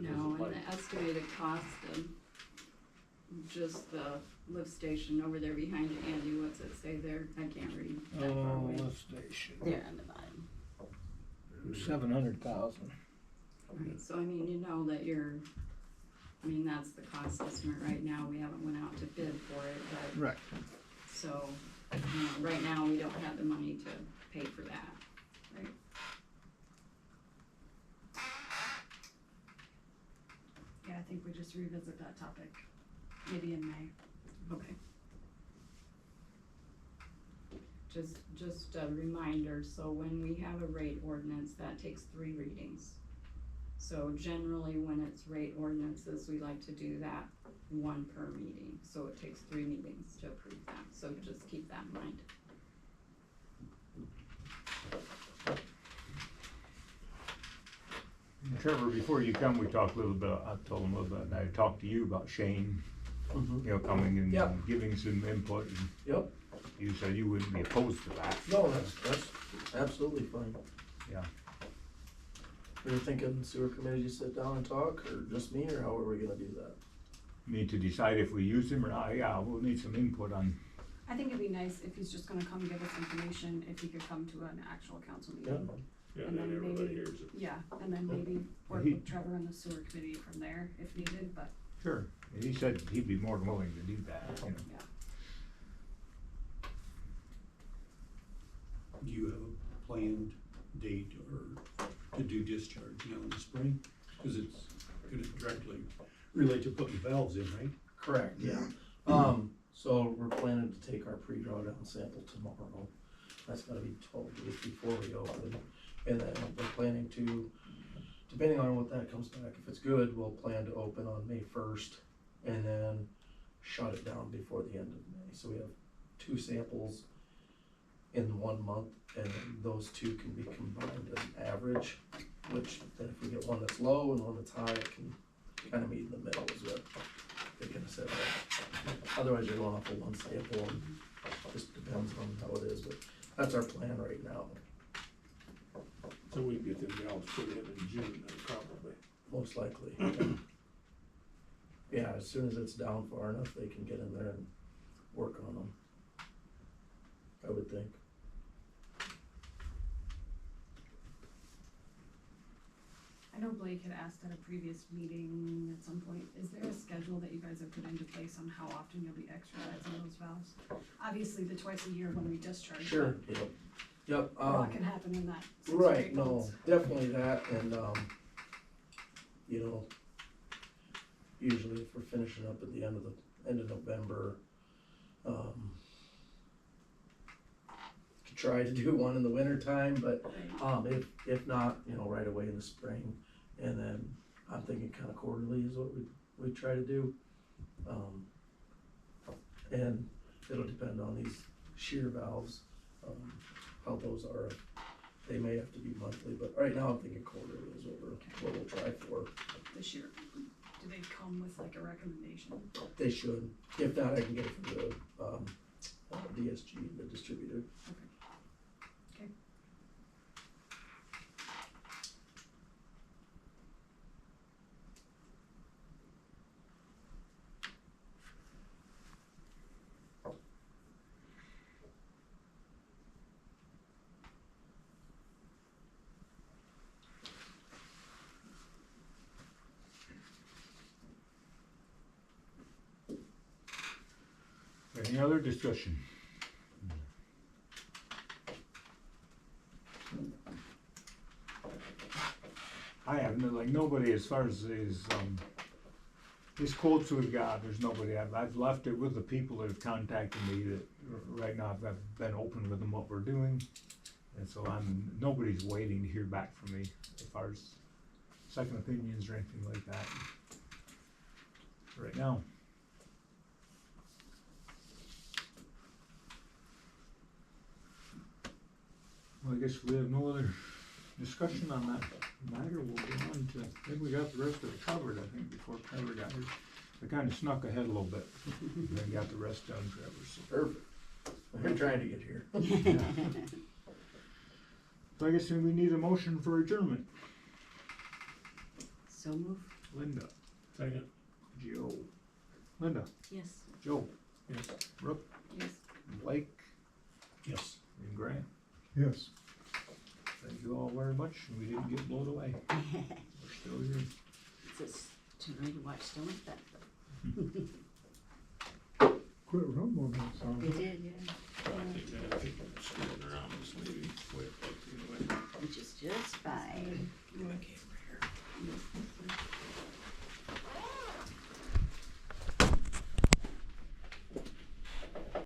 No, and the estimated cost of just the lift station over there behind you, Andy, what's it say there? I can't read that far Oh, away. lift station, There on the bottom. 700,000. Right, so I mean, you know that that's the cost estimate right now, we haven't went out to bid for it, but, Right. so, right now, we don't have the money to pay for that, right? Yeah, I think we just revisit that topic, maybe in May. Okay. Just a reminder, so when we have a rate ordinance, that takes 3 readings. So generally, when it's rate ordinances, we like to do that 1 per meeting, so it takes 3 meetings to approve that, so just keep that in mind. Trevor, before you come, we talked a little bit, I told him a little bit, and I talked to you about Shane, coming and Yeah. giving some input, and Yep, you said you wouldn't be opposed to that. no, that's absolutely fine. Yeah. We were thinking sewer committee to sit down and talk, or just me, or how are we gonna do that? Need to decide if we use him or not, yeah, we'll need some input on, I think it'd be nice if he's just gonna come give us information, if he could come to an actual council meeting. Yeah, And then then everybody maybe- hears it. Yeah, and then maybe work He- with Trevor and the sewer committee from there if needed, but sure, and he said he'd be more than willing to do that, yeah. Do you have a planned date or to do discharge now in the spring? Cause it's gonna directly relate to putting valves in, right? Correct, yeah. So we're planning to take our pre-drawdown sample tomorrow. That's gotta be 12 days before we open. And then we're planning to, depending on what that comes back, if it's good, we'll plan to open on May 1st and then shut it down before the end of May. So we have 2 samples in 1 month, and then those 2 can be combined as an average, which then if we get one that's low and one that's high, it can kind of meet in the middle is what they kind of said. Otherwise, you're going off of 1 sample, and just depends on how it is, but that's our plan right now, So we can get them valves put in June then probably. most likely. Yeah, as soon as it's down far enough, they can get in there and work on them, I would think. I know Blake had asked at a previous meeting at some point, is there a schedule that you guys have put into place on how often you'll be exercising those valves? Obviously, the twice a year when we discharge. Sure, yep, But a lot can happen in that 6 or right, 8 no, months. definitely that, and, usually if we're finishing up at the end of November, to try to do one in the winter time, but, Right. if not, right away in the spring, and then I'm thinking kinda quarterly is what we try to do. And it'll depend on these shear valves, how those are. They may have to be monthly, but right now I'm thinking quarterly is what we'll try for. This year, do they come with like a recommendation? They should. If not, I can get it from the, DSG, the distributor. Okay. any other discussion? I haven't, like, nobody, as far as these quotes we've got, there's nobody, I've left it with the people that have contacted me that, right now, I've been open with them what we're doing. And so nobody's waiting to hear back from me as far as second opinions or anything like that. Right now. Well, I guess we have no other discussion on that matter, we'll go on to, I think we got the rest of it covered, I think, before Trevor got here. I kinda snuck ahead a little bit, then got the rest done, Trevor, so. Perfect. We're trying to get here. So I guess we need a motion for adjournment. So move. Linda, Second, Joe, Linda, Yes. Joe, yes. Brooke, Yes. Blake, Yes. and Grant. Yes. Thank you all very much, we didn't get blown away, we're still here. It's too late to watch Stone that. Quit rumbling, so. They did, yeah, I think people screwing around this lady quit, anyway. which is just fine. I can't